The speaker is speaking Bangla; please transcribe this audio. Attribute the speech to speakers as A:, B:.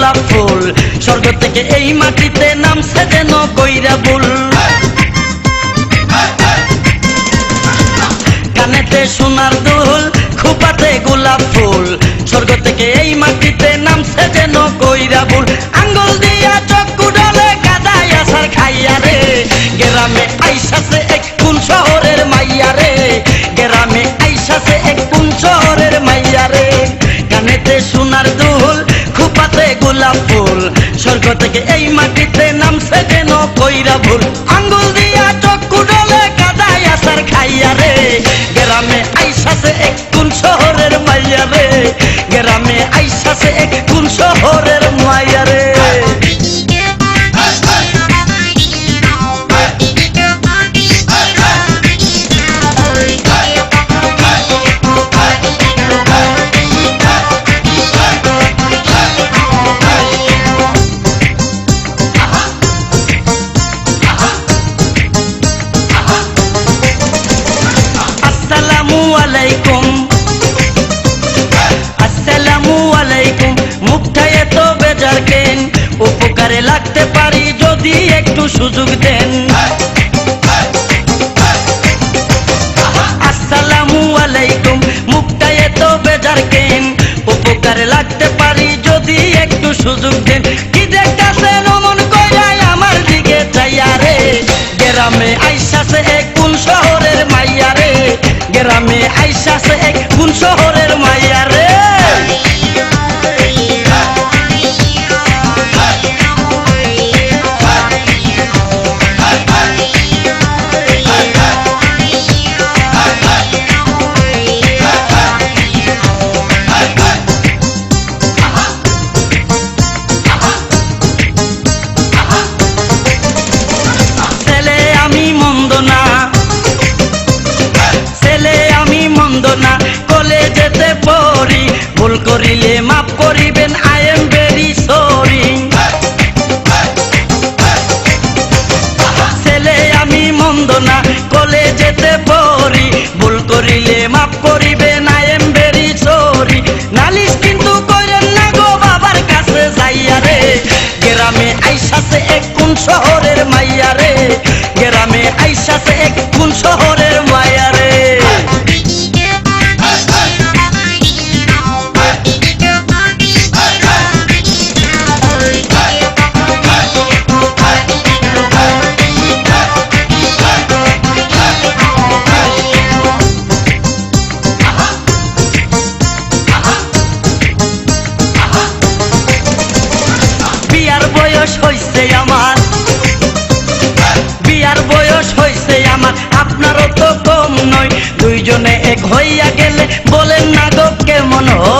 A: গোলাপ ফুল স্বর্গ থেকে এই মাটিতে নামছে যেন কইরা বুল কানেতে সোনার দুল খোপাতে গোলাপ ফুল স্বর্গ থেকে এই মাটিতে নামছে যেন কইরা বুল আঙ্গুল দিয়া চক্ষু ডলে কাদায় আসার খাইয়া রে গ্রামে আইসাছে এক কোন শহরের মাইয়া রে গ্রামে আইসাছে এক কোন শহরের মাইয়া রে কানেতে সোনার দুল খোপাতে গোলাপ ফুল স্বর্গ থেকে এই মাটিতে নামছে যেন কইরা ভুল আঙ্গুল দিয়া চক্ষু ডলে কাদায় আসার খাইয়া রে গ্রামে আইসাছে এক কোন শহরের মাইয়া রে গ্রামে আইসাছে এক কোন শহরের মাইয়া রে আসসালামু আলাইকুম মুখটায় এত বেজার কেন উপকারে লাগতে পারি যদি একটু সুযোগ দেন আসসালামু আলাইকুম মুখটায় এত বেজার কেন উপকারে লাগতে পারি যদি একটু সুযোগ দেন কি দেখতেছেন অমন কইরা আমার দিকে চাইয়া রে গ্রামে আইসাছে এক কোন শহরের মাইয়া রে গ্রামে আইসাছে এক কোন শহরের মাইয়া রে ছেলে আমি মন্দ না কলেজেতে পড়ি ভুল করিলে মাফ করিবেন আই এম ভেরি সরি ছেলে আমি মন্দ না কলেজেতে পড়ি ভুল করিলে মাফ করিবেন আই এম ভেরি সরি নালিশ কিন্তু করেন না গো বাবার কাছে যাইয়া রে গ্রামে আইসাছে এক কোন শহরের মাইয়া রে গ্রামে আইসাছে এক কোন শহরের মাইয়া রে বিয়ার বয়স হইছে আমার আপনারও তো কম নয় দুইজনে এক হইয়া গেলে বলেন না গো কেমন হয়